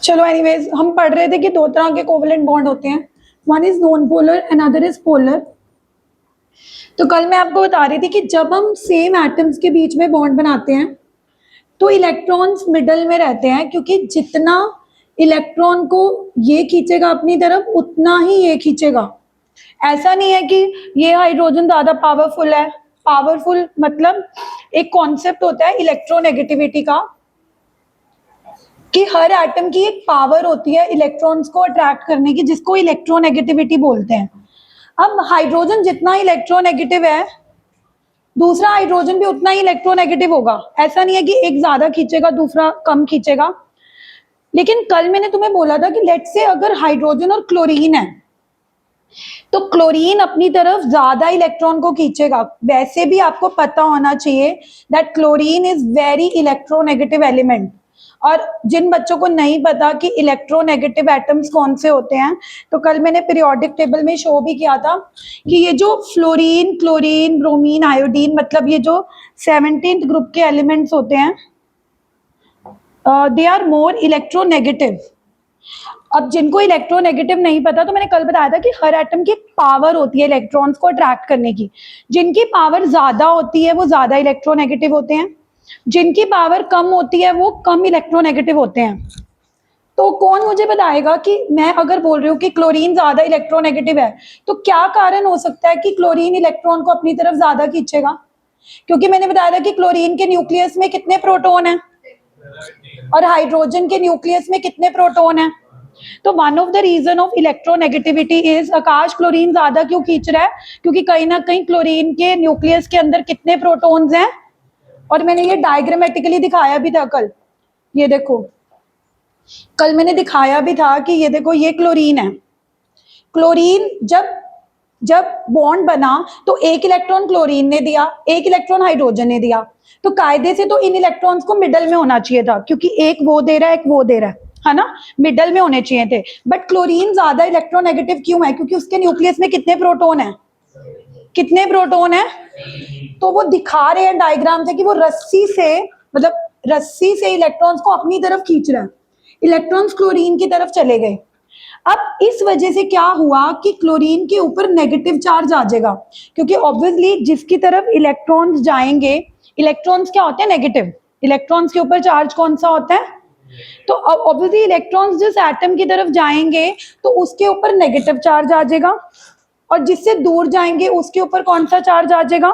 चलो एनीवेज, हम पढ़ रहे थे कि दो तरह के कोवेलेंट बॉन्ड होते हैं, one is non polar and other is polar. तो कल मैं आपको बता रही थी कि जब हम सेम एटम्स के बीच में बॉन्ड बनाते हैं तो इलेक्ट्रॉन्स मिडल में रहते हैं, क्योंकि जितना इलेक्ट्रॉन को ये खींचेगा अपनी तरफ उतना ही ये खींचेगा। ऐसा नहीं है कि ये हाइड्रोजन ज्यादा पावरफुल है। पावरफुल मतलब एक कॉन्सेप्ट होता है इलेक्ट्रोनेगेटिविटी का, कि हर एटम की एक पावर होती है इलेक्ट्रॉन्स को अट्रैक्ट करने की, जिसको इलेक्ट्रोनेगेटिविटी बोलते हैं। अब हाइड्रोजन जितना इलेक्ट्रोनेगेटिव है, दूसरा हाइड्रोजन भी उतना ही इलेक्ट्रोनेगेटिव होगा। ऐसा नहीं है कि एक ज्यादा खींचेगा दूसरा कम खींचेगा। लेकिन कल मैंने तुम्हें बोला था कि लेट्स से अगर हाइड्रोजन और क्लोरीन है तो क्लोरीन अपनी तरफ ज्यादा इलेक्ट्रॉन को खींचेगा। वैसे भी आपको पता होना चाहिए that chlorine is very electronegative element. और जिन बच्चों को नहीं पता कि इलेक्ट्रोनेगेटिव एटम्स कौन से होते हैं, तो कल मैंने पीरियोडिक टेबल में शो भी किया था कि ये जो फ्लोरीन, क्लोरीन, ब्रोमीन, आयोडीन, मतलब ये जो 17th ग्रुप के एलिमेंट्स होते हैं, दे आर मोर इलेक्ट्रोनेगेटिव। अब जिनको इलेक्ट्रोनेगेटिव नहीं पता, तो मैंने कल बताया था कि हर एटम की पावर होती है इलेक्ट्रॉन्स को अट्रैक्ट करने की। जिनकी पावर ज्यादा होती है वो ज्यादा इलेक्ट्रोनेगेटिव होते हैं, जिनकी पावर कम होती है वो कम इलेक्ट्रोनेगेटिव होते हैं। तो कौन मुझे बताएगा कि मैं अगर बोल रही हूँ कि क्लोरीन ज्यादा इलेक्ट्रोनेगेटिव है, तो क्या कारण हो सकता है कि क्लोरीन इलेक्ट्रॉन को अपनी तरफ ज्यादा खींचेगा? क्योंकि मैंने बताया था कि क्लोरीन के न्यूक्लियस में कितने प्रोटॉन है और हाइड्रोजन के न्यूक्लियस में कितने प्रोटॉन है। तो one of the reason of electronegativity is, Akash chlorine ज्यादा क्यों खींच रहा है? क्योंकि कहीं ना कहीं क्लोरीन के न्यूक्लियस के अंदर कितने प्रोटॉन्स हैं, और मैंने ये डायग्रामेटिकली दिखाया भी था कल। ये देखो, कल मैंने दिखाया भी था कि ये देखो, ये क्लोरीन है। क्लोरीन जब जब बॉन्ड बना तो एक इलेक्ट्रॉन क्लोरीन ने दिया, एक इलेक्ट्रॉन हाइड्रोजन ने दिया। तो कायदे से तो इन इलेक्ट्रॉन्स को मिडल में होना चाहिए था, क्योंकि एक वो दे रहा है एक वो दे रहा है ना, मिडल में होने चाहिए थे। बट क्लोरीन ज्यादा इलेक्ट्रोनेगेटिव क्यों है? क्योंकि उसके न्यूक्लियस में कितने प्रोटॉन है? कितने प्रोटॉन है? तो वो दिखा रहे हैं डायग्राम से कि वो रस्सी से, मतलब रस्सी से इलेक्ट्रॉन्स को अपनी तरफ खींच रहा है। इलेक्ट्रॉन्स क्लोरीन की तरफ चले गए। अब इस वजह से क्या हुआ कि क्लोरीन के ऊपर नेगेटिव चार्ज आ जाएगा, क्योंकि ऑब्वियसली जिसकी तरफ इलेक्ट्रॉन्स जाएंगे, इलेक्ट्रॉन्स क्या होते हैं? नेगेटिव। इलेक्ट्रॉन्स के ऊपर चार्ज कौन सा होता है? तो ऑब्वियसली इलेक्ट्रॉन्स जिस एटम की तरफ जाएंगे तो उसके ऊपर नेगेटिव चार्ज आ जाएगा, और जिससे दूर जाएंगे उसके ऊपर कौन सा चार्ज आ जाएगा?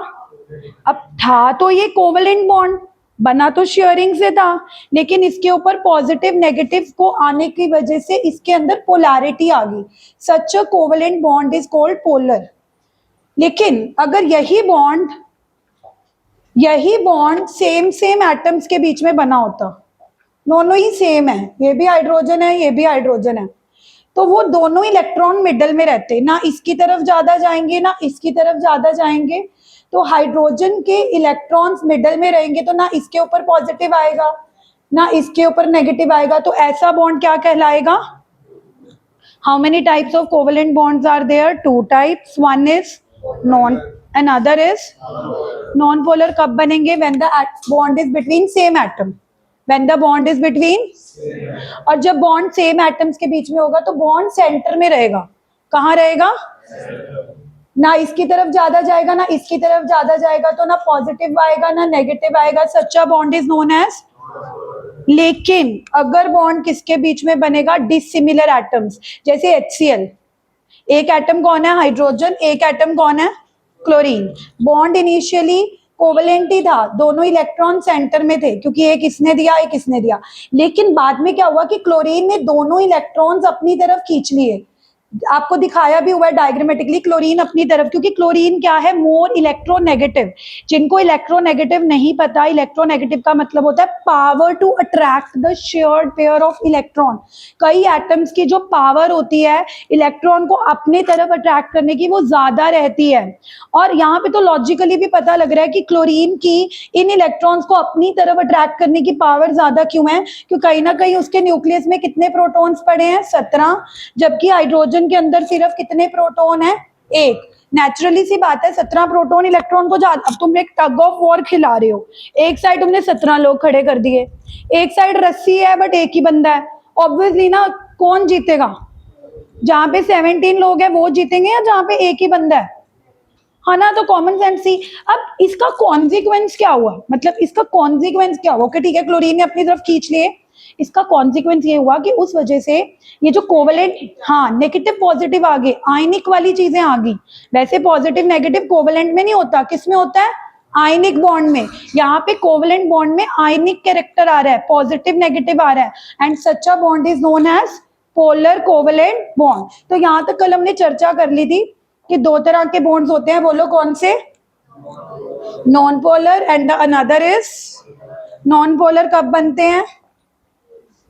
अब था तो ये कोवेलेंट बॉन्ड, बना तो शेयरिंग से था, लेकिन इसके ऊपर पॉजिटिव नेगेटिव को आने की वजह से इसके अंदर पोलैरिटी आ गई। Such a covalent bond is called polar. लेकिन अगर यही बॉन्ड सेम एटम्स के बीच में बना होता, दोनों ही सेम है, ये भी हाइड्रोजन है ये भी हाइड्रोजन है, तो वो दोनों इलेक्ट्रॉन मिडल में रहते, ना इसकी तरफ ज्यादा जाएंगे ना इसकी तरफ ज्यादा जाएंगे। तो हाइड्रोजन के इलेक्ट्रॉन्स मिडल में रहेंगे, तो ना इसके ऊपर पॉजिटिव आएगा ना इसके ऊपर नेगेटिव आएगा। तो ऐसा बॉन्ड क्या कहलाएगा? How many types of covalent bonds are there? Two types, one is non and other is non polar. कब बनेंगे? When the bond is between same atom, when the bond is between, और जब bond same atoms के बीच में होगा तो bond centre में रहेगा। कहाँ रहेगा? ना इसकी तरफ ज्यादा जाएगा ना इसकी तरफ ज्यादा जाएगा, तो ना पॉजिटिव आएगा ना नेगेटिव आएगा। सच्चा बॉन्ड इज नोन एज। लेकिन अगर बॉन्ड किसके बीच में बनेगा? डिसिमिलर एटम्स, जैसे HCl। एक एटम कौन है? हाइड्रोजन। एक एटम कौन है? क्लोरीन। बॉन्ड इनिशियली कोवेलेंट ही था, दोनों इलेक्ट्रॉन सेंटर में थे, क्योंकि एक इसने दिया एक इसने दिया। लेकिन बाद में क्या हुआ कि क्लोरीन ने दोनों इलेक्ट्रॉन्स अपनी तरफ खींच लिए। आपको दिखाया भी हुआ है डायग्रामेटिकली, क्लोरीन अपनी तरफ, क्योंकि क्लोरीन क्या है? More electronegative. जिनको इलेक्ट्रोनेगेटिव नहीं पता, इलेक्ट्रोनेगेटिव का मतलब होता है power to attract the shared pair of electron. कई एटम्स की जो पावर होती है इलेक्ट्रॉन को अपने तरफ अट्रैक्ट करने की, वो ज्यादा रहती है। और यहाँ पे तो लॉजिकली भी पता लग रहा है कि क्लोरीन की इन इलेक्ट्रॉन्स को अपनी तरफ अट्रैक्ट करने की पावर ज्यादा क्यों है? क्योंकि कहीं ना कहीं उसके न्यूक्लियस में कितने प्रोटॉन्स पड़े हैं? 17, जबकि हाइड्रोजन के अंदर सिर्फ कितने प्रोटॉन है? एक। नेचुरली सी बात है, 17 प्रोटॉन इलेक्ट्रॉन को अब तुम एक टग ऑफ वॉर खिला रहे हो, एक साइड तुमने 17 लोग खड़े कर दिए, एक साइड रस्सी है बट एक ही बंदा है, ऑब्वियसली ना कौन जीतेगा? जहां पे 17 लोग हैं वो जीतेंगे या जहां पे एक ही बंदा है ना? तो कॉमन सेंस सी। अब इसका कॉन्सिक्वेंस क्या हुआ, मतलब इसका कॉन्सिक्वेंस क्या हुआ कि ठीक है क्लोरीन ने अपनी तरफ खींच लिए, इसका कॉन्सिक्वेंस ये हुआ कि उस वजह से ये जो कोवेलेंट, हाँ नेगेटिव पॉजिटिव आ गए, आयनिक वाली चीजें आ गई। वैसे पॉजिटिव नेगेटिव कोवेलेंट में नहीं होता, किस में होता है? आयनिक बॉन्ड में। यहाँ पे कोवेलेंट बॉन्ड में आयनिक कैरेक्टर आ रहा है, पॉजिटिव नेगेटिव आ रहा है, and such a bond is known as polar covalent bond. तो यहाँ तक कल हमने चर्चा कर ली थी कि दो तरह के बॉन्ड्स होते हैं, बोलो कौन से? Non polar and the another is non polar. कब बनते हैं?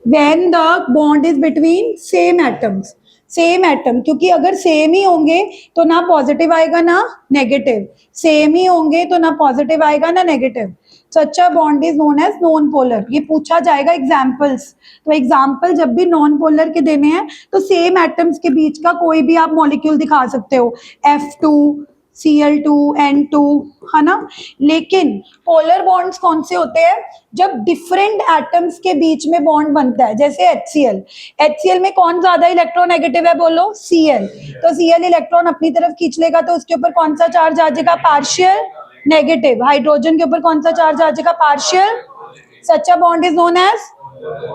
when the bond is between same atoms, same atom, क्योंकि अगर सेम ही होंगे तो ना पॉजिटिव आएगा ना नेगेटिव, सेम ही होंगे तो ना पॉजिटिव आएगा ना negative. Such a bond is known as non polar. ये पूछा जाएगा एग्जाम्पल्स, तो एग्जाम्पल जब भी नॉन पोलर के देने हैं तो सेम एटम्स के बीच का कोई भी आप मॉलिक्यूल दिखा सकते हो, F2 Cl2 N2, है ना। लेकिन पोलर बॉन्ड्स कौन से होते हैं? जब डिफरेंट एटम्स के बीच में बॉन्ड बनता है, जैसे HCl। HCl में कौन ज्यादा इलेक्ट्रोनेगेटिव है? बोलो Cl। तो Cl इलेक्ट्रॉन अपनी तरफ खींच लेगा तो उसके ऊपर कौन सा चार्ज आ जाएगा? Partial negative. हाइड्रोजन के ऊपर कौन सा चार्ज आ जाएगा? Partial. Such a bond is known as,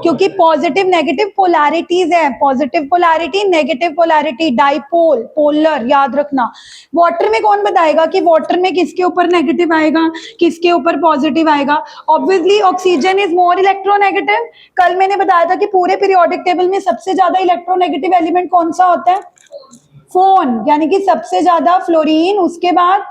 क्योंकि पॉजिटिव नेगेटिव पोलैरिटीज है, positive polarity negative polarity, dipole polar, याद रखना। वाटर में कौन बताएगा कि वाटर में किसके ऊपर नेगेटिव आएगा किसके ऊपर पॉजिटिव आएगा? Obviously oxygen is more electronegative. कल मैंने बताया था कि पूरे पीरियोडिक टेबल में सबसे ज्यादा इलेक्ट्रोनेगेटिव एलिमेंट कौन सा होता है? फोन, यानी कि सबसे ज्यादा फ्लोरीन, उसके बाद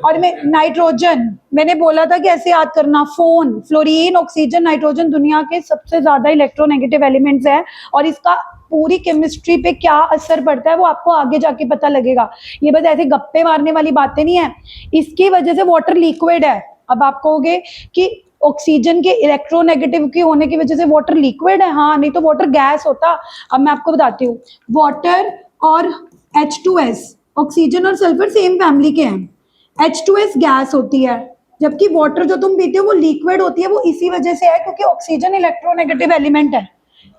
और मैं नाइट्रोजन। मैंने बोला था कि ऐसे याद करना, फोन, फ्लोरीन, ऑक्सीजन, नाइट्रोजन दुनिया के सबसे ज्यादा इलेक्ट्रोनेगेटिव एलिमेंट्स हैं। और इसका पूरी केमिस्ट्री पे क्या असर पड़ता है वो आपको आगे जाके पता लगेगा। ये बस ऐसे गप्पे मारने वाली बातें नहीं है। इसकी वजह से वाटर लिक्विड है। अब आप कहोगे कि ऑक्सीजन के इलेक्ट्रोनेगेटिव के होने की वजह से वाटर लिक्विड है, हाँ, नहीं तो वाटर गैस होता। अब मैं आपको बताती हूँ, वाटर और H2S, ऑक्सीजन और सल्फर सेम फैमिली के हैं। H2S गैस होती है, जबकि वाटर जो तुम पीते हो वो लिक्विड होती है। वो इसी वजह से है क्योंकि ऑक्सीजन इलेक्ट्रोनेगेटिव एलिमेंट है।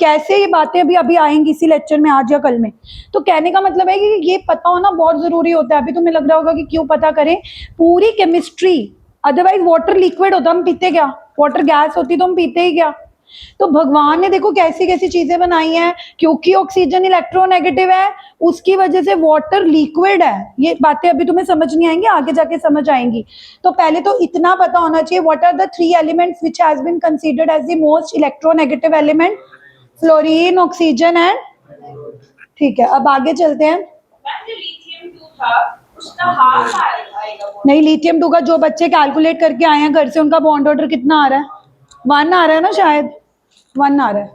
कैसे, ये बातें अभी अभी आएंगी इसी लेक्चर में, आज या कल में। तो कहने का मतलब है कि ये पता होना बहुत जरूरी होता है। अभी तुम्हें लग रहा होगा कि क्यों पता करें पूरी केमिस्ट्री, अदरवाइज वाटर लिक्विड होता, हम पीते क्या? वाटर गैस होती तो हम पीते ही क्या? तो भगवान ने देखो कैसी कैसी चीजें बनाई हैं, क्योंकि ऑक्सीजन इलेक्ट्रोनेगेटिव है उसकी वजह से वाटर लिक्विड है। ये बातें अभी तुम्हें समझ नहीं आएंगी, आगे जाके समझ आएंगी। तो पहले तो इतना पता होना चाहिए, what are the 3 elements which has been considered as the most electronegative element? Fluorine, oxygen and, ठीक है। अब आगे चलते हैं। नहीं, लिथियम 2 का जो बच्चे कैलकुलेट करके आए हैं घर से, उनका बॉन्ड ऑर्डर कितना आ रहा है? 1 आ रहा है ना, शायद 1 आ रहा है।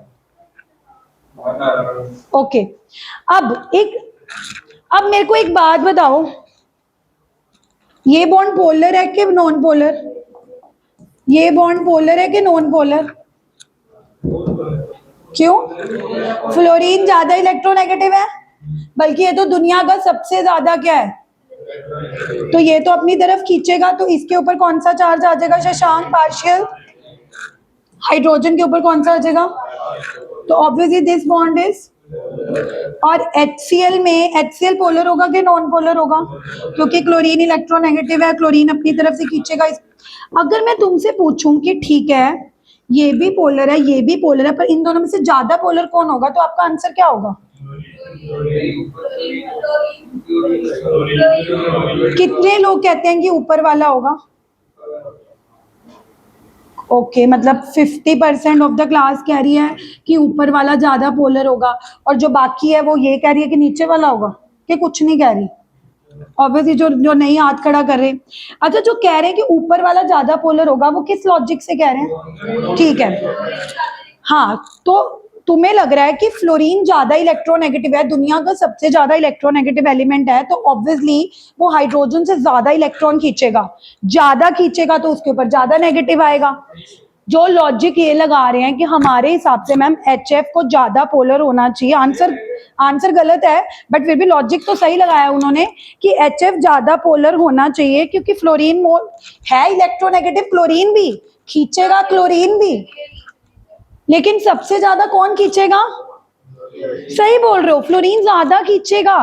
ओके, अब मेरे को एक बात बताओ, ये बॉन्ड पोलर है कि नॉन पोलर? ये बॉन्ड पोलर है कि नॉन पोलर? क्यों? फ्लोरीन ज्यादा इलेक्ट्रोनेगेटिव है, बल्कि ये तो दुनिया का सबसे ज्यादा क्या है, तो ये तो अपनी तरफ खींचेगा, तो इसके ऊपर कौन सा चार्ज आ जाएगा शशांक? पार्शियल। हाइड्रोजन के ऊपर कौन सा आ जाएगा? तो ऑब्वियसली दिस बॉन्ड इज, और HCl में HCl पोलर होगा कि नॉन पोलर होगा? क्योंकि क्लोरीन इलेक्ट्रोनेगेटिव है, क्लोरीन अपनी तरफ से खींचेगा। अगर मैं तुमसे पूछूं कि ठीक है ये भी पोलर है ये भी पोलर है, पर इन दोनों में से ज्यादा पोलर कौन होगा, तो आपका आंसर क्या होगा? कितने लोग कहते हैं कि ऊपर वाला होगा? ओके, मतलब 50% ऑफ द क्लास कह रही है कि ऊपर वाला ज्यादा पोलर होगा, और जो बाकी है वो ये कह रही है कि नीचे वाला होगा, कि कुछ नहीं कह रही? ऑब्वियसली जो नहीं हाथ खड़ा कर रहे। अच्छा, जो कह रहे हैं कि ऊपर वाला ज्यादा पोलर होगा वो किस लॉजिक से कह रहे हैं? ठीक है, हाँ, तो तुम्हें लग रहा है कि फ्लोरीन ज्यादा इलेक्ट्रोनेगेटिव है, दुनिया का सबसे ज्यादा इलेक्ट्रोनेगेटिव एलिमेंट है, तो ऑब्वियसली वो हाइड्रोजन से ज्यादा इलेक्ट्रॉन खींचेगा। ज्यादा खींचेगा तो उसके ऊपर ज्यादा नेगेटिव आएगा। जो लॉजिक ये लगा रहे हैं कि हमारे हिसाब से मैम HF को ज्यादा पोलर होना चाहिए, आंसर गलत है बट फिर भी लॉजिक तो सही लगाया उन्होंने कि HF ज्यादा पोलर होना चाहिए, क्योंकि फ्लोरीन मोर है इलेक्ट्रोनेगेटिव, क्लोरीन भी खींचेगा, क्लोरीन भी, लेकिन सबसे ज्यादा कौन खींचेगा? सही बोल रहे हो, फ्लोरीन ज्यादा खींचेगा,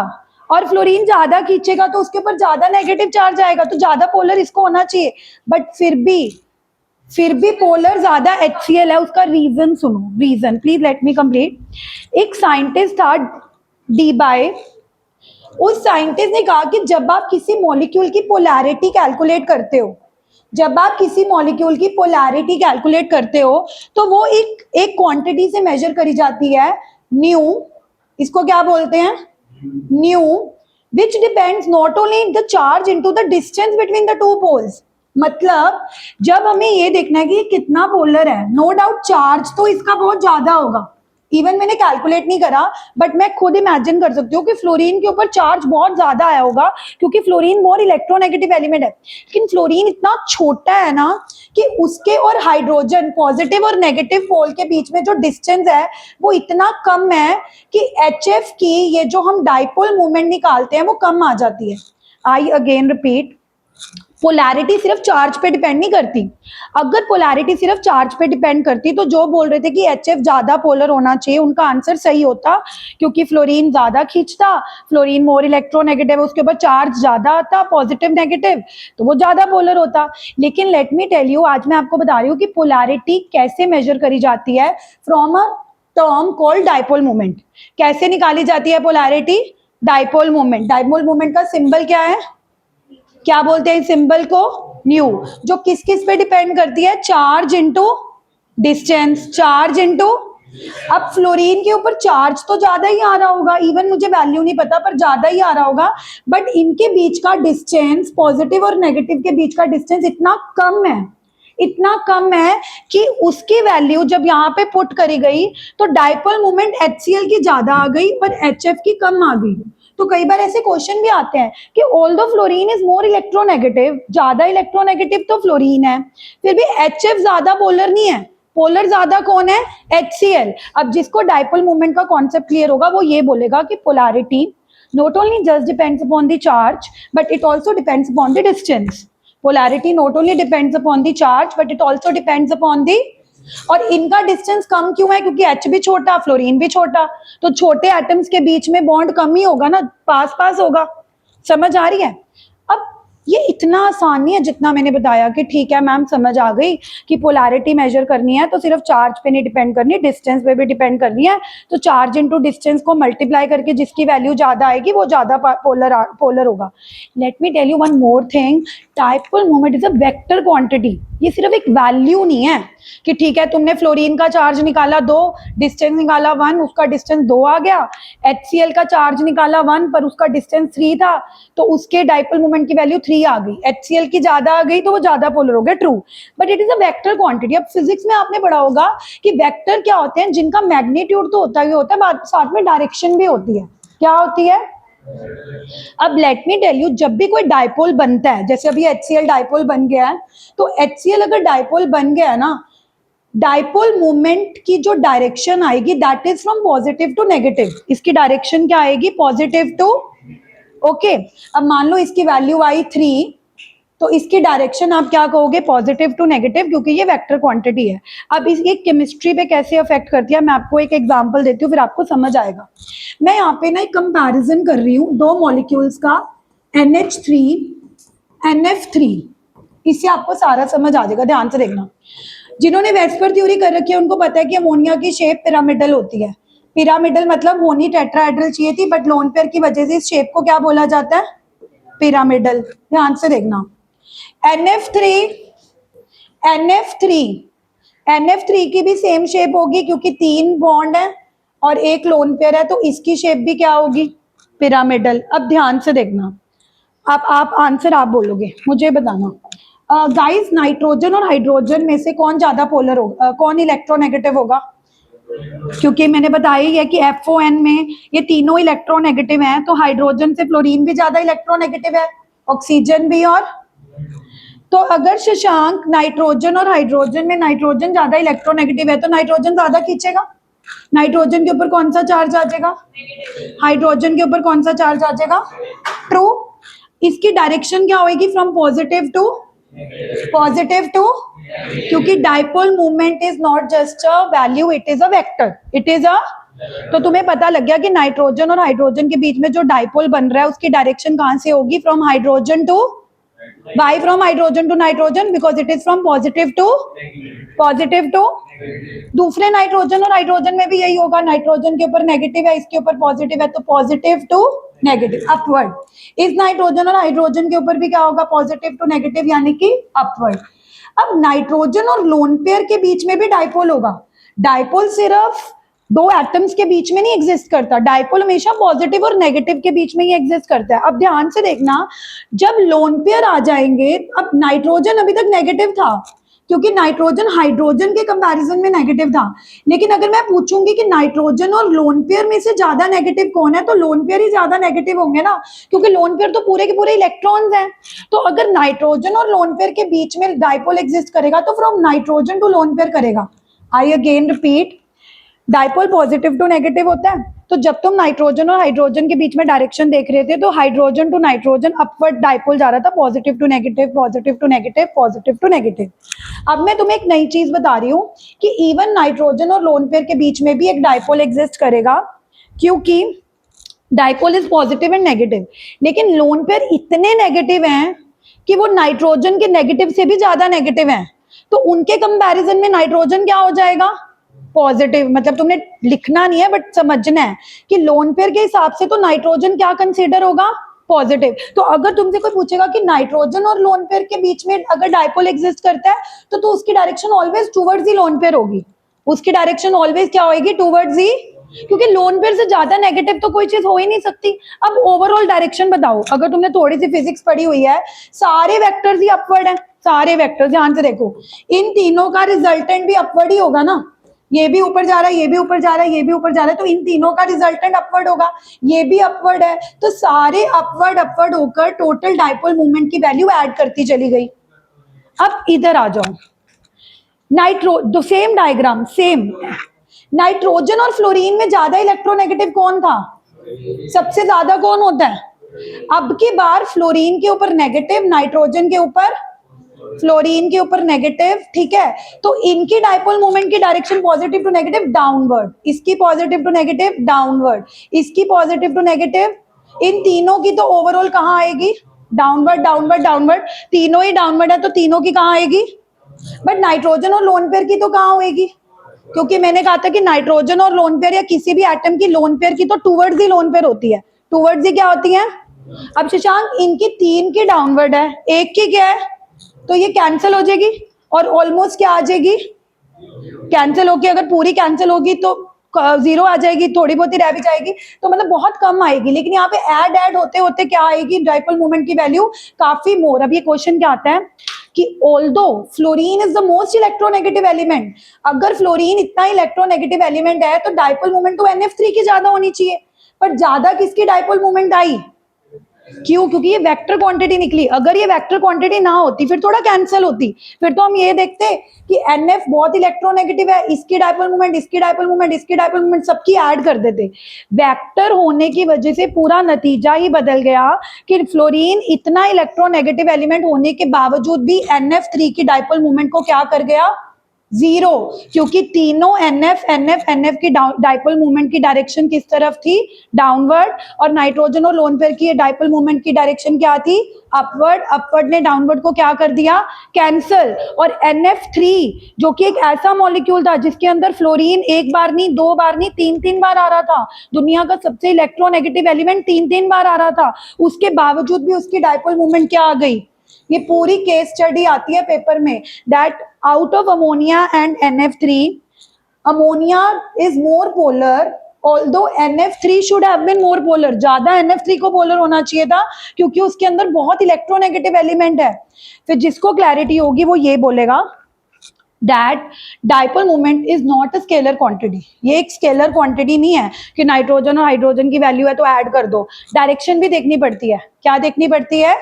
और फ्लोरीन ज्यादा खींचेगा तो उसके ऊपर ज्यादा नेगेटिव चार्ज आएगा, तो ज्यादा पोलर इसको होना चाहिए, बट फिर भी पोलर ज्यादा HCl है। उसका रीजन सुनो, reason please let me complete. एक साइंटिस्ट था डी बाय, उस साइंटिस्ट ने कहा कि जब आप किसी मॉलिक्यूल की पोलैरिटी कैलकुलेट करते हो, जब आप किसी मॉलिक्यूल की पोलैरिटी कैलकुलेट करते हो तो वो एक क्वांटिटी से मेजर करी जाती है, न्यू, इसको क्या बोलते हैं? New, which depends not only the charge into the distance between the two poles. मतलब जब हमें ये देखना है कि ये कितना पोलर है, नो डाउट चार्ज तो इसका बहुत ज्यादा होगा, इवन मैंने कैलकुलेट नहीं करा बट मैं खुद इमेजिन कर सकती हूँ कि फ्लोरीन के ऊपर चार्ज बहुत ज्यादा आया होगा, क्योंकि फ्लोरीन मोर इलेक्ट्रोनेगेटिव एलिमेंट है। लेकिन फ्लोरीन इतना छोटा है ना कि उसके और हाइड्रोजन पॉजिटिव और नेगेटिव पोल के बीच में जो डिस्टेंस है वो इतना कम है कि HF की ये जो हम डाइपोल मूवमेंट निकालते हैं वो कम आ जाती है। आई अगेन रिपीट, पोलैरिटी सिर्फ चार्ज पे डिपेंड नहीं करती। अगर पोलैरिटी सिर्फ चार्ज पे डिपेंड करती तो जो बोल रहे थे कि HF ज्यादा पोलर होना चाहिए, उनका आंसर सही होता, क्योंकि फ्लोरीन ज्यादा खींचता, फ्लोरीन मोर इलेक्ट्रोनेगेटिव, उसके ऊपर चार्ज ज्यादा आता, पॉजिटिव नेगेटिव, तो वो ज्यादा पोलर होता। लेकिन लेट मी टेल यू, आज मैं आपको बता रही हूँ कि पोलैरिटी कैसे मेजर करी जाती है, from a term called dipole moment. कैसे निकाली जाती है polarity? Dipole moment. Dipole moment का सिंबल क्या है? क्या बोलते हैं इस सिंबल को? न्यू, जो किस किस पे डिपेंड करती है? Charge into distance, charge into, अब फ्लोरीन के ऊपर चार्ज तो ज्यादा ही आ रहा होगा, इवन मुझे वैल्यू नहीं पता पर ज्यादा ही आ रहा होगा, बट इनके बीच का डिस्टेंस, पॉजिटिव और नेगेटिव के बीच का डिस्टेंस इतना कम है, इतना कम है कि उसकी वैल्यू जब यहाँ पे पुट करी गई तो डाइपोल मोमेंट HCl की ज्यादा आ गई पर HF की कम आ गई। तो कई बार ऐसे क्वेश्चन भी आते हैं कि although fluorine is more electronegative, ज्यादा इलेक्ट्रोनेगेटिव तो फ्लोरीन है, फिर भी HF ज्यादा पोलर नहीं है, पोलर ज्यादा कौन है? HCl। अब जिसको डाइपोल मोमेंट का कॉन्सेप्ट क्लियर होगा वो ये बोलेगा कि polarity not only just depends upon the charge but it also depends upon the distance. Polarity not only depends upon the charge but it also depends upon the, और इनका distance कम क्यों है? क्योंकि H भी छोटा, फ्लोरीन भी छोटा, तो छोटे एटम्स के बीच में बॉन्ड कम ही होगा ना, पास पास होगा। समझ आ रही है? अब ये इतना आसान नहीं है जितना मैंने बताया कि ठीक है मैम समझ आ गई कि पोलैरिटी मेजर करनी है तो सिर्फ चार्ज पे नहीं डिपेंड करनी, डिस्टेंस पे भी डिपेंड करनी है, तो चार्ज इनटू डिस्टेंस को मल्टीप्लाई करके जिसकी वैल्यू ज्यादा आएगी वो ज्यादा पोलर होगा। Let me tell you one more thing, dipole moment is a vector quantity. ये सिर्फ एक वैल्यू नहीं है कि ठीक है तुमने फ्लोरीन का चार्ज निकाला 2, डिस्टेंस निकाला 1, उसका डिस्टेंस 2 आ गया, HCl का चार्ज निकाला 1 पर उसका डिस्टेंस 3 था तो उसके डाइपोल मोमेंट की वैल्यू 3 आ गई, HCl की ज्यादा आ गई तो वो ज्यादा पोलर हो गया, true, but it is a vector quantity. अब फिजिक्स में आपने पढ़ा होगा कि वेक्टर क्या होते हैं? जिनका मैग्नीट्यूड तो होता ही होता है, साथ में डायरेक्शन भी होती है। क्या होती है? अब लेट मी टेल यू, जब भी कोई डाइपोल बनता है, जैसे अभी HCl डाइपोल बन गया है, तो HCl अगर डाइपोल बन गया है ना, डाइपोल मोमेंट की जो डायरेक्शन आएगी that is from positive to negative. इसकी डायरेक्शन क्या आएगी? Positive to, okay. अब मान लो इसकी वैल्यू आई 3, तो इसकी डायरेक्शन आप क्या कहोगे? पॉजिटिव टू नेगेटिव, क्योंकि ये वेक्टर क्वांटिटी है। अब इस एक केमिस्ट्री पे कैसे अफेक्ट करती है, मैं आपको एक एग्जांपल देती हूँ फिर आपको समझ आएगा। मैं यहाँ पे ना एक कंपैरिजन कर रही हूँ दो मॉलिक्यूल्स का, NH3 NF3, इससे आपको सारा समझ आ जाएगा, ध्यान से देखना। जिन्होंने वेस्पर थ्योरी कर रखी है उनको पता है कि अमोनिया की शेप पिरामिडल होती है। पिरामिडल मतलब होनी टेट्राहेड्रल चाहिए थी, बट लोन पेयर की वजह से इस शेप को क्या बोला जाता है? पिरामिडल। ध्यान से देखना, NF3 की भी सेम शेप होगी क्योंकि 3 बॉन्ड है और एक लोन पेयर है, तो इसकी शेप भी क्या होगी? पिरामिडल। अब ध्यान से देखना, आप आंसर आप बोलोगे, मुझे बताना। गाइस, नाइट्रोजन और हाइड्रोजन में से कौन ज्यादा पोलर होगा, कौन इलेक्ट्रोनेगेटिव होगा? क्योंकि मैंने बताया ही है कि FON में ये तीनों इलेक्ट्रोनेगेटिव हैं, तो हाइड्रोजन से फ्लोरीन भी ज्यादा इलेक्ट्रोनेगेटिव है, ऑक्सीजन भी और तो अगर शशांक नाइट्रोजन और हाइड्रोजन में नाइट्रोजन ज्यादा इलेक्ट्रोनेगेटिव है तो नाइट्रोजन ज्यादा खींचेगा, नाइट्रोजन के ऊपर कौन सा चार्ज आ जाएगा, हाइड्रोजन के ऊपर कौन सा चार्ज आ जाएगा, ट्रू। इसकी डायरेक्शन क्या होगी, from positive to positive to, क्योंकि dipole movement is not just a value, it is a vector, it is a. तो तुम्हें पता लग गया कि नाइट्रोजन और हाइड्रोजन के बीच में जो डाइपोल बन रहा है उसकी डायरेक्शन कहां से होगी, from hydrogen to, why from hydrogen to nitrogen, because it is from positive to positive to। दूसरे नाइट्रोजन और हाइड्रोजन में भी यही होगा, नाइट्रोजन के ऊपर नेगेटिव है, इसके ऊपर पॉजिटिव है, तो पॉजिटिव टू नेगेटिव अपवर्ड। इस नाइट्रोजन और हाइड्रोजन के ऊपर भी क्या होगा, पॉजिटिव टू नेगेटिव, यानी कि अपवर्ड। अब नाइट्रोजन और लोन पेयर के बीच में भी डाइपोल होगा। डाइपोल सिर्फ दो एटम्स के बीच में नहीं एग्जिस्ट करता, डाइपोल हमेशा पॉजिटिव और नेगेटिव के बीच में ही एग्जिस्ट करता है। अब ध्यान से देखना, जब लोन पेयर आ जाएंगे, अब नाइट्रोजन अभी तक नेगेटिव था क्योंकि नाइट्रोजन हाइड्रोजन के कंपैरिजन में नेगेटिव था, लेकिन अगर मैं पूछूंगी कि नाइट्रोजन और लोन पेयर में से ज्यादा नेगेटिव कौन है, तो लोन पेयर ही ज्यादा नेगेटिव होंगे ना, क्योंकि लोन पेयर तो पूरे के पूरे इलेक्ट्रॉन्स हैं। तो अगर नाइट्रोजन और लोन पेयर के बीच में डाइपोल एग्जिस्ट करेगा तो from nitrogen to lone pair करेगा। I again repeat, dipole positive to negative होता है। तो जब तुम नाइट्रोजन और हाइड्रोजन के बीच में डायरेक्शन देख रहे थे तो hydrogen to nitrogen upward dipole जा रहा था, positive to negative, positive to negative, positive to negative. अब मैं तुम्हें एक नई चीज बता रही हूँ कि इवन नाइट्रोजन और लोन पेयर के बीच में भी एक डाइपोल एग्जिस्ट करेगा, क्योंकि dipole is positive and negative, लेकिन लोन पेयर इतने नेगेटिव हैं कि वो नाइट्रोजन के नेगेटिव से भी ज्यादा नेगेटिव हैं। तो उनके कंपैरिजन में नाइट्रोजन क्या हो जाएगा, पॉजिटिव। मतलब तुमने लिखना नहीं है बट समझना है कि लोन पेयर के हिसाब से तो नाइट्रोजन क्या कंसीडर होगा, पॉजिटिव। तो अगर तुमसे कोई पूछेगा कि नाइट्रोजन और लोन पेयर के बीच में अगर डाइपोल एग्जिस्ट करता है तो उसकी डायरेक्शन ऑलवेज टुवर्ड्स ही लोन पेयर होगी, उसकी डायरेक्शन ऑलवेज क्या होगी, टुवर्ड्स ही, क्योंकि लोन पेयर से ज्यादा नेगेटिव तो कोई चीज हो ही नहीं सकती। अब ओवरऑल डायरेक्शन बताओ, अगर तुमने थोड़ी सी फिजिक्स पढ़ी हुई है, सारे वेक्टर्स ही अपवर्ड हैं, सारे वेक्टर्स, ध्यान से देखो, इन तीनों का रिजल्टेंट भी अपवर्ड ही होगा ना, ये भी ऊपर जा रहा है, ये भी ऊपर जा रहा है, ये भी ऊपर जा रहा है, तो इन तीनों का रिजल्टेंट अपवर्ड होगा, ये भी अपवर्ड है, तो सारे अपवर्ड अपवर्ड होकर टोटल डाइपोल मूवमेंट की वैल्यू ऐड करती चली गई। अब इधर आ जाओ, nitro same diagram same, nitrogen और फ्लोरीन में ज्यादा इलेक्ट्रोनेगेटिव कौन था, सबसे ज्यादा कौन होता है, अब की बार फ्लोरीन के ऊपर नेगेटिव, नाइट्रोजन के ऊपर, फ्लोरीन के ऊपर नेगेटिव, ठीक है। तो इनकी डाइपोल मोमेंट की direction positive to negative downward, इसकी पॉजिटिव टू नेगेटिव डाउनवर्ड, इसकी पॉजिटिव टू नेगेटिव, इन तीनों की तो ओवरऑल कहां आएगी, डाउनवर्ड डाउनवर्ड डाउनवर्ड, तीनों ही डाउनवर्ड है तो तीनों की कहां आएगी, बट नाइट्रोजन और लोन पेयर की तो कहां होएगी, क्योंकि मैंने कहा था कि नाइट्रोजन और लोन पेयर या किसी भी एटम की लोन पेयर की तो टूवर्ड्स ही लोन पेयर होती है, टूवर्ड्स ही क्या होती है। अब शशांक इनकी तीन की डाउनवर्ड है, एक की क्या है, तो ये कैंसिल हो जाएगी और ऑलमोस्ट क्या आ जाएगी, कैंसिल होगी, अगर पूरी कैंसिल होगी तो जीरो आ जाएगी, थोड़ी बहुत ही रह भी जाएगी, तो मतलब बहुत कम आएगी, लेकिन यहाँ पे ऐड होते होते क्या आएगी, डाइपोल मोमेंट की वैल्यू काफी मोर। अब ये क्वेश्चन क्या आता है कि although fluorine is the most electronegative element, अगर फ्लोरीन इतना इलेक्ट्रोनेगेटिव एलिमेंट है तो डाइपोल मोमेंट तो NF3 की ज्यादा होनी चाहिए, पर ज्यादा किसकी डाइपोल मोमेंट आई, क्यों, क्योंकि ये वेक्टर क्वांटिटी निकली, अगर ये वेक्टर क्वांटिटी ना होती फिर थोड़ा कैंसिल होती, फिर तो हम ये देखते कि NF बहुत इलेक्ट्रोनेगेटिव है, इसकी डाइपोल मोमेंट, इसकी डाइपोल मोमेंट, इसकी डाइपोल मोमेंट सबकी ऐड कर देते। वेक्टर होने की वजह से पूरा नतीजा ही बदल गया कि फ्लोरीन इतना इलेक्ट्रोनेगेटिव एलिमेंट होने के बावजूद भी NF3 की डाइपोल मोमेंट को क्या कर गया, जीरो, क्योंकि तीनों NF की डाइपोल मूवमेंट की डायरेक्शन किस तरफ थी, डाउनवर्ड, और नाइट्रोजन और लोन पेयर की डाइपोल मूवमेंट की डायरेक्शन क्या थी, अपवर्ड, अपवर्ड ने डाउनवर्ड को क्या कर दिया, कैंसल। और NF3 जो कि एक ऐसा मॉलिक्यूल था जिसके अंदर फ्लोरीन एक बार नहीं, दो बार नहीं, तीन तीन बार आ रहा था, दुनिया का सबसे इलेक्ट्रोनेगेटिव एलिमेंट तीन तीन बार आ रहा था, उसके बावजूद भी उसकी डाइपोल मूवमेंट क्या आ गई, ये पूरी केस स्टडी आती है पेपर में, that out of ammonia and NF3, ammonia is more polar, although NF3 should have been more polar, ज्यादा NF3 को पोलर होना चाहिए था क्योंकि उसके अंदर बहुत इलेक्ट्रोनेगेटिव एलिमेंट है। फिर जिसको क्लैरिटी होगी वो ये बोलेगा that dipole moment is not a scalar quantity, ये एक स्केलर क्वांटिटी नहीं है कि नाइट्रोजन और हाइड्रोजन की वैल्यू है तो ऐड कर दो, डायरेक्शन भी देखनी पड़ती है, क्या देखनी पड़ती है,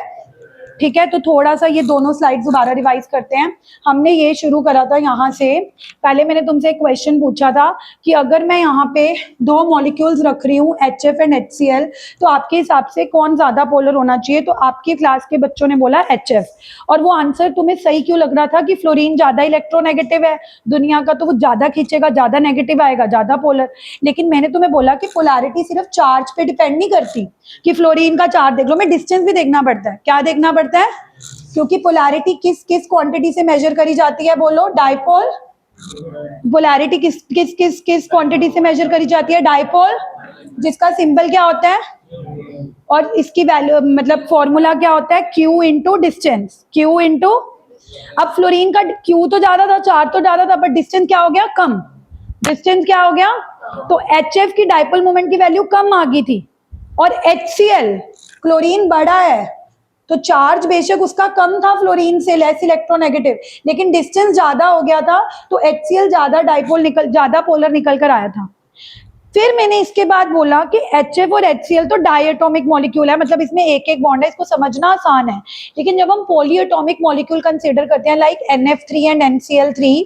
ठीक है, तो थोड़ा सा ये दोनों स्लाइड्स दोबारा रिवाइज करते हैं। हमने ये शुरू करा था यहाँ से, पहले मैंने तुमसे एक क्वेश्चन पूछा था कि अगर मैं यहाँ पे दो मॉलिक्यूल्स रख रही हूँ HF एंड HCl, तो आपके हिसाब से कौन ज्यादा पोलर होना चाहिए? तो आपकी क्लास के बच्चों ने बोला HF, और वो आंसर तुम्हें सही क्यों लग रहा था कि फ्लोरीन ज्यादा इलेक्ट्रोनेगेटिव है दुनिया का, तो वो ज्यादा खींचेगा, ज्यादा नेगेटिव आएगा, ज्यादा पोलर। लेकिन मैंने तुम्हें बोला कि पोलैरिटी सिर्फ चार्ज पे डिपेंड नहीं करती, कि फ्लोरीन का चार्ज देख लो, मैं डिस्टेंस भी देखना पड़ता है। क्या देखना पड़ता है? क्योंकि पोलैरिटी किस किस क्वांटिटी से मेजर करी जाती है? बोलो, डाइपोल। पोलैरिटी किस किस किस किस क्वांटिटी से मेजर करी जाती है? डाइपोल, जिसका सिंबल क्या होता है और इसकी वैल्यू मतलब फॉर्मूला क्या होता है? Q into distance, Q into. अब फ्लोरीन का Q तो ज्यादा था, चार्ज तो ज्यादा था, बट डिस्टेंस क्या हो गया? कम। डिस्टेंस क्या हो गया? तो HF की डाइपोल मोमेंट की वैल्यू कम आ गई थी, और HCl क्लोरीन बड़ा है, तो चार्ज बेशक उसका कम था फ्लोरीन से, लेस इलेक्ट्रोनेगेटिव, लेकिन डिस्टेंस ज्यादा हो गया था, तो HCl ज्यादा पोलर निकल कर आया था। फिर मैंने इसके बाद बोला कि HF और HCl तो डायटोमिक मॉलिक्यूल है, मतलब इसमें एक एक बॉन्ड है, इसको समझना आसान है। लेकिन जब हम पॉलीएटॉमिक मॉलिक्यूल कंसीडर करते हैं, like NF3 and NCl3,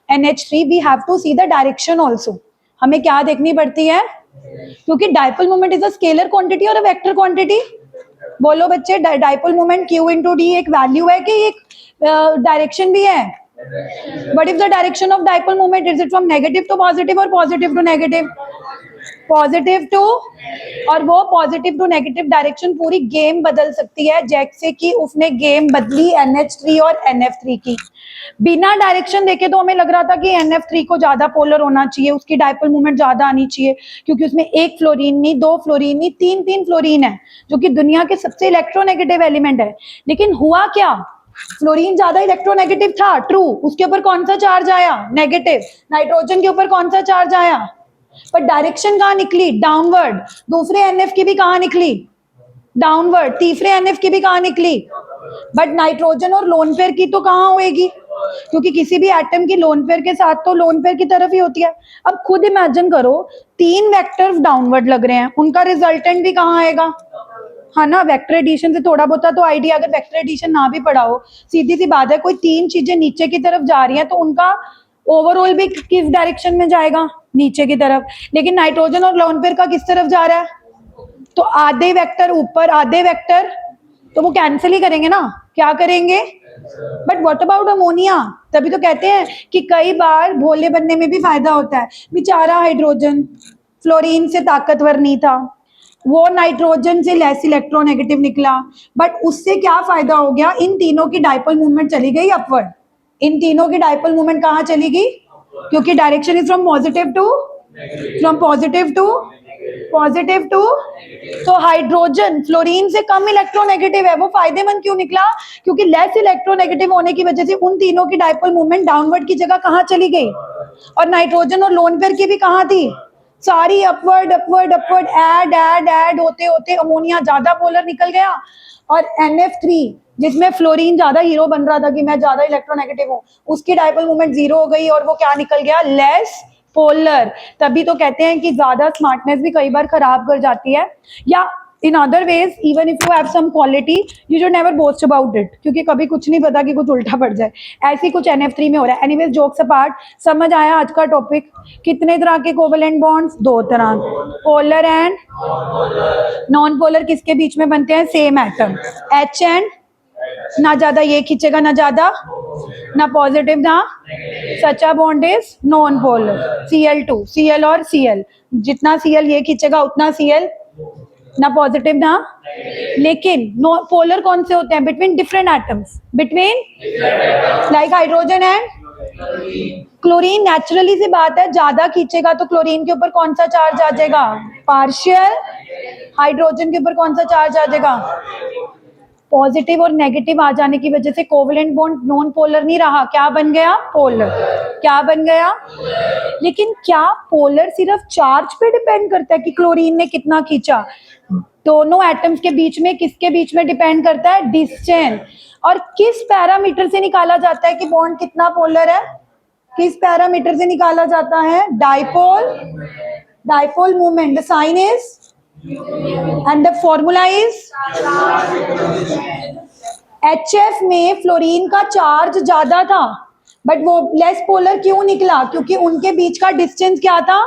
NH3, we have to see the direction also. हमें क्या देखनी पड़ती है? क्योंकि dipole moment is a scalar quantity और अ वेक्टर क्वांटिटी। बोलो बच्चे, dipole moment Q into D एक वैल्यू है कि एक डायरेक्शन भी है? But if the direction of dipole moment is it from negative to positive और positive to negative? Positive to, और वो पॉजिटिव टू नेगेटिव डायरेक्शन पूरी गेम बदल सकती है, जैसे कि उसने गेम बदली NH3 और NF3 की। बिना डायरेक्शन देखे तो हमें लग रहा था कि NF3 को ज्यादा पोलर होना चाहिए, उसकी डाइपोल मूवमेंट ज्यादा आनी चाहिए, क्योंकि उसमें एक फ्लोरीन नहीं, दो फ्लोरीन नहीं, तीन तीन फ्लोरीन है, जो कि दुनिया के सबसे इलेक्ट्रोनेगेटिव एलिमेंट है। लेकिन हुआ क्या? फ्लोरीन ज्यादा इलेक्ट्रोनेगेटिव था, ट्रू, उसके ऊपर कौन सा चार्ज आया? नेगेटिव। नाइट्रोजन के ऊपर कौन सा चार्ज आया? पर डायरेक्शन कहाँ निकली? डाउनवर्ड। दूसरे NF की भी कहाँ निकली? डाउनवर्ड। तीसरे NF की भी कहाँ निकली? बट नाइट्रोजन और लोन पेयर की तो कहाँ होएगी? क्योंकि किसी भी एटम की लोन पेयर के साथ तो लोन पेयर की तरफ ही होती है। अब खुद इमेजिन करो, तीन वेक्टर्स डाउनवर्ड लग रहे हैं, उनका रिजल्टेंट भी कहाँ आएगा? हाँ ना, वेक्टर एडिशन से थोड़ा बहुत तो आइडिया, अगर वेक्टर एडिशन ना भी पढ़ा हो, सीधी सी बात है, कोई तीन चीजें नीचे की तरफ जा रही हैं, तो उनका ओवरऑल भी किस डायरेक्शन में जाएगा? नीचे की तरफ। लेकिन नाइट्रोजन और लोन पेयर का किस तरफ जा रहा है? तो आधे वेक्टर ऊपर, आधे वेक्टर, तो वो कैंसिल ही करेंगे ना। क्या करेंगे? But what about ammonia? तभी तो कहते हैं कि कई बार भोले बनने में भी फायदा होता है। बेचारा हाइड्रोजन फ्लोरीन से ताकतवर नहीं था, वो नाइट्रोजन से लेस इलेक्ट्रोनेगेटिव निकला, बट उससे क्या फायदा हो गया? इन तीनों की डाइपोल मूवमेंट चली गई अपवर्ड। इन तीनों की डाइपोल मूवमेंट कहाँ चली गई? क्योंकि direction is from positive to, from positive to positive to, तो हाइड्रोजन फ्लोरीन से कम इलेक्ट्रोनेगेटिव है, वो फायदेमंद क्यों निकला? क्योंकि लेस इलेक्ट्रोनेगेटिव होने की वजह से उन तीनों की डाइपोल मूवमेंट डाउनवर्ड की जगह कहाँ चली गई? और नाइट्रोजन और लोन पेयर की भी कहाँ थी? सारी upward upward upward, add add add होते होते अमोनिया ज्यादा पोलर निकल गया, और NF3 जिसमें फ्लोरीन ज्यादा हीरो बन रहा था कि मैं ज्यादा इलेक्ट्रोनेगेटिव हूँ, उसकी डाइपोल मूवमेंट जीरो हो गई, और वो क्या निकल गया? Less polar. तभी तो कहते हैं कि ज्यादा स्मार्टनेस भी कई बार खराब कर जाती है, या in other ways even if you have some quality you should never boast about it, क्योंकि कभी कुछ नहीं पता कि कुछ उल्टा पड़ जाए। ऐसी कुछ NF3 में हो रहा है। एनीवेज, जोक्स अपार्ट, समझ आया आज का टॉपिक? कितने तरह के कोवेलेंट बॉन्ड्स? दो तरह, पोलर एंड नॉन पोलर। किसके बीच में बनते हैं? सेम एटम, H एंड, ना ज्यादा ये खींचेगा ना ज्यादा, ना पॉजिटिव ना, सचा bond is non polar. Cl2, Cl और Cl, जितना Cl ये खींचेगा उतना Cl, ना पॉजिटिव ना। लेकिन नो पोलर कौन से होते हैं? Between different atoms, between, like hydrogen and chlorine. Naturally सी बात है, ज्यादा खींचेगा तो क्लोरीन के ऊपर कौन सा चार्ज आ जाएगा? पार्शियल। हाइड्रोजन के ऊपर कौन सा चार्ज आ जाएगा? पॉजिटिव और नेगेटिव आ जाने की वजह से कोवेलेंट बॉन्ड नॉन पोलर नहीं रहा, क्या बन गया? पोलर। क्या बन गया? लेकिन क्या पोलर सिर्फ चार्ज पे डिपेंड करता है कि क्लोरीन ने कितना खींचा? दोनों एटम्स के बीच में किसके बीच में डिपेंड करता है? डिस्टेंस। और किस पैरामीटर से निकाला जाता है कि बॉन्ड कितना पोलर है? किस पैरामीटर से निकाला जाता है? Dipole, dipole movement. The sign is and the formula is HF में फ्लोरीन का चार्ज ज्यादा था, बट वो लेस पोलर क्यों निकला? क्योंकि उनके बीच का डिस्टेंस क्या था?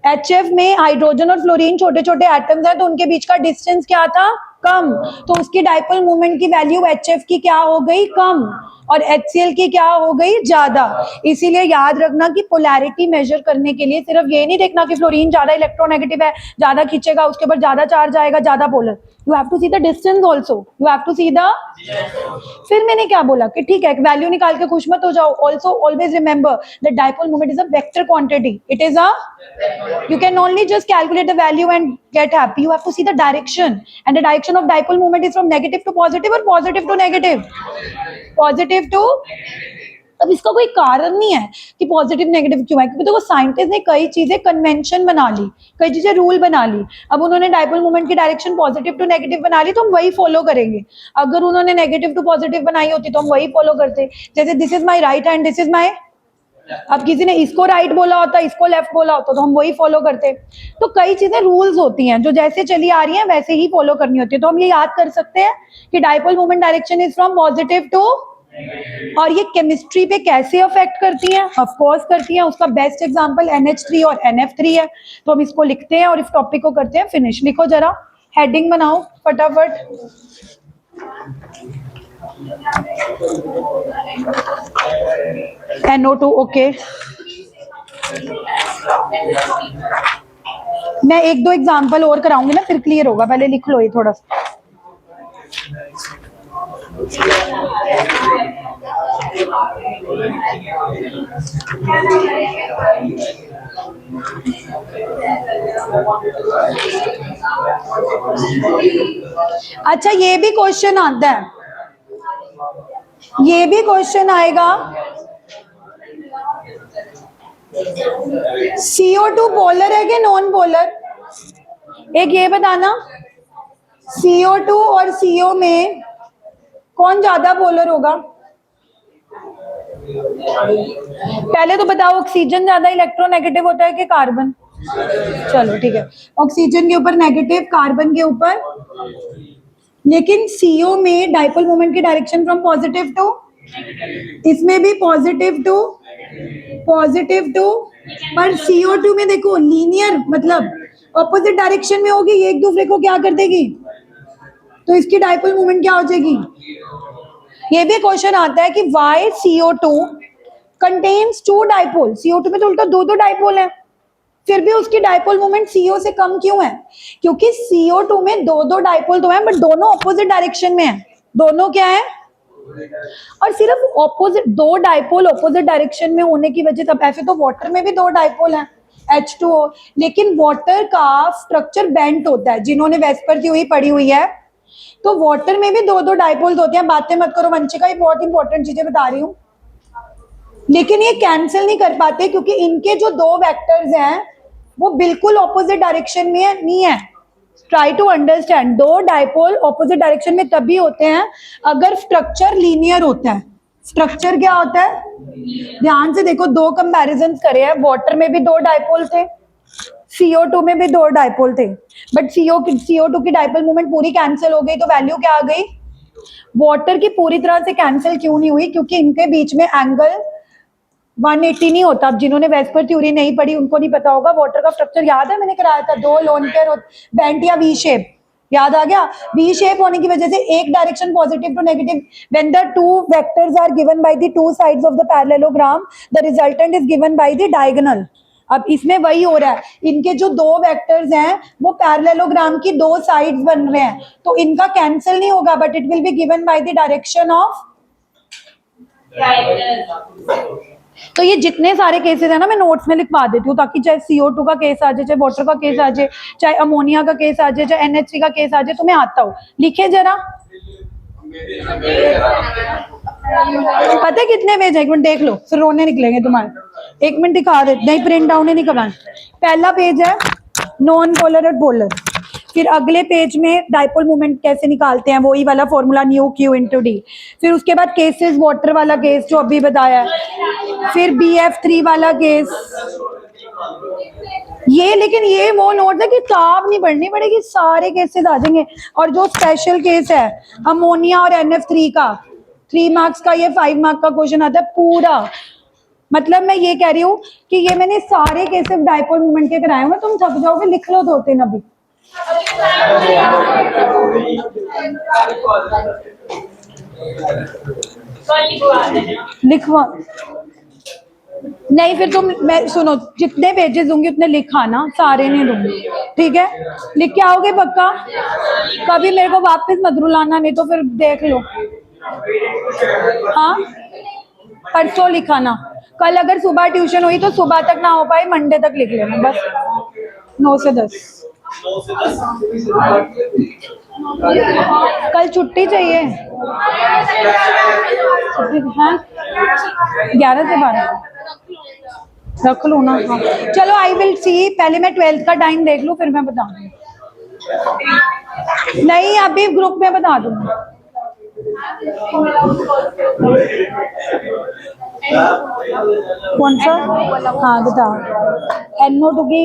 HF में हाइड्रोजन और फ्लोरीन छोटे छोटे एटम्स हैं, तो उनके बीच का डिस्टेंस क्या था? कम। तो उसकी डाइपोल मोमेंट की वैल्यू HF की क्या हो गई? कम। और HCl की क्या हो गई? ज्यादा। इसीलिए याद रखना कि पोलैरिटी मेजर करने के लिए सिर्फ ये नहीं देखना कि फ्लोरीन ज्यादा इलेक्ट्रोनेगेटिव है, ज्यादा खींचेगा, उसके ऊपर ज्यादा चार्ज आएगा, ज्यादा polar. You have to see the distance also, you have to see the. फिर मैंने क्या बोला कि ठीक है, वैल्यू निकाल के खुश मत हो जाओ। Also always remember that dipole moment is a vector quantity, it is a, you can only just calculate the value and get happy. You have to see the direction, and the direction of dipole moment is from negative to positive or positive to negative? Positive to। अब इसका कोई कारण नहीं है कि positive negative क्यों है, क्योंकि देखो साइंटिस्ट ने कई चीजें कन्वेंशन बना ली, कई चीजें रूल बना ली। अब उन्होंने डाइपोल मोमेंट की डायरेक्शन पॉजिटिव टू नेगेटिव बना ली, तो हम वही फॉलो करेंगे। अगर उन्होंने नेगेटिव टू पॉजिटिव बनाई होती तो हम वही फॉलो करते। जैसे this is my right hand, this is my, अब किसी ने इसको राइट बोला होता, इसको लेफ्ट बोला होता, तो हम वही फॉलो करते। तो कई चीजें रूल्स होती हैं जो जैसे चली आ रही हैं वैसे ही फॉलो करनी होती है। तो हम ये याद कर सकते हैं कि dipole moment direction is from positive to. और ये केमिस्ट्री पे कैसे अफेक्ट करती हैं? ऑफ कोर्स करती हैं। उसका बेस्ट एग्जांपल NH3 और NF3 है। तो हम इसको लिखते हैं और इस टॉपिक को करते हैं फिनिश। लिखो जरा, हेडिंग बनाओ फटाफट। NO2, okay. मैं एक दो एग्जांपल और कराऊंगी ना, फिर क्लियर होगा। पहले लिख लो ये थोड़ा सा। अच्छा, ये भी क्वेश्चन आता है, ये भी क्वेश्चन आएगा। CO2 पोलर है कि नॉन पोलर? एक ये बताना, CO2 और CO में कौन ज्यादा पोलर होगा? पहले तो बताओ, ऑक्सीजन ज्यादा इलेक्ट्रोनेगेटिव होता है कि कार्बन? चलो ठीक है, ऑक्सीजन के ऊपर नेगेटिव, कार्बन के ऊपर। लेकिन CO में डाइपोल मोमेंट की डायरेक्शन फ्रॉम पॉजिटिव टू, इसमें भी पॉजिटिव टू, पॉजिटिव टू। पर CO2 में देखो लीनियर, मतलब ऑपोजिट डायरेक्शन में होगी, ये एक दूसरे को क्या कर देगी, तो इसकी डाइपोल मोमेंट क्या हो जाएगी? ये भी क्वेश्चन आता है कि Y CO2 contains two dipole. CO2 में तो उल्टा दो दो डाइपोल है, फिर भी उसकी डाइपोल मोमेंट CO से कम क्यों है? क्योंकि CO2 में दो दो डाइपोल तो है, बट दोनों ऑपोजिट डायरेक्शन में है। दोनों क्या है? और सिर्फ ऑपोजिट, दो डाइपोल ऑपोजिट डायरेक्शन में होने की वजह से, ऐसे तो वाटर में भी दो डाइपोल हैं H2O, लेकिन वाटर का स्ट्रक्चर बेंट होता है। जिन्होंने वेस्पर थ्योरी पढ़ी हुई है, तो वाटर में भी दो दो डाइपोल्स होते हैं। बातें मत करो वंशिका, ये बहुत इंपॉर्टेंट चीजें बता रही हूँ। लेकिन ये कैंसिल नहीं कर पाते क्योंकि इनके जो दो वेक्टर्स हैं वो बिल्कुल ऑपोजिट डायरेक्शन में नहीं है। ट्राई टू अंडरस्टैंड, दो डाइपोल ऑपोजिट डायरेक्शन में तभी होते हैं अगर स्ट्रक्चर लीनियर होता है। स्ट्रक्चर क्या होता है? ध्यान से देखो, दो कंपैरिजन करे हैं। वाटर में भी दो डाइपोल थे, CO2 में भी दो डाइपोल थे, बट CO2 की डाइपोल मोमेंट पूरी कैंसिल हो गई, तो वैल्यू क्या आ गई? वाटर की पूरी तरह से कैंसिल क्यों नहीं हुई? क्योंकि इनके बीच में एंगल 180 नहीं होता। अब जिन्होंने वेस्पर थ्योरी नहीं पढ़ी उनको नहीं पता होगा। वाटर का स्ट्रक्चर याद है, मैंने कराया था, दो लोन पेयर बेंट या वी शेप, याद आ गया? वी शेप होने की वजह से एक direction positive to negative, when the two vectors are given by the two sides of the parallelogram, the resultant is given by the diagonal. अब इसमें वही हो रहा है, इनके जो दो वेक्टर्स हैं वो पैरेललोग्राम की दो साइड्स बन रहे हैं, तो इनका कैंसिल नहीं होगा, but it will be given by the direction of. तो ये जितने सारे केसेस है ना, मैं नोट्स में लिखवा देती हूँ, ताकि चाहे CO2 का केस आ जाए, चाहे वाटर का केस आ जाए, चाहे अमोनिया का केस आ जाए, चाहे NH3 का केस आ जाए, तुम्हें आता हो। लिखे जरा, पता है कितने पेज है? एक मिनट देख लो, फिर रोने निकलेंगे तुम्हारे। एक मिनट दिखा दे, नहीं प्रिंट डाउन नहीं करवाना। पहला पेज है नॉन पोलर और पोलर, फिर अगले पेज में डाइपोल मोमेंट कैसे निकालते हैं, वही वाला formula new Q into D. फिर उसके बाद केसेस, वाटर वाला केस जो अभी बताया है, फिर BF3 वाला केस, ये लेकिन ये वो नोट है कि किताब नहीं पढ़नी पड़ेगी, सारे केसेस आ जाएंगे। और जो स्पेशल केस है अमोनिया और NF3 का, 3 मार्क्स का, ये 5 मार्क का क्वेश्चन आता है पूरा। मतलब मैं ये कह रही हूँ कि ये मैंने सारे केसेस डायपोल मूवमेंट के कराए हुए, तुम थक जाओगे, लिख लो 2-3 अभी। लिखवा नहीं, फिर तुम, मैं सुनो, जितने पेजेस दूंगी उतने लिखाना, सारे नहीं दूंगी, ठीक है? लिख के आओगे पक्का? कभी मेरे को वापस मत रुलाना, नहीं तो फिर देख लो। हाँ, परसों लिखाना। कल अगर सुबह ट्यूशन हुई तो सुबह तक ना हो पाए, मंडे तक लिख लेना बस। 9 से 10। कल छुट्टी चाहिए? हाँ, 11 से 12 रख लो ना। हाँ चलो, आई विल सी, पहले मैं 12th का टाइम देख लूँ, फिर मैं बताऊंगी। नहीं, अभी ग्रुप में बता दूंगी। कौन सा? हाँ बताओ। NO2 की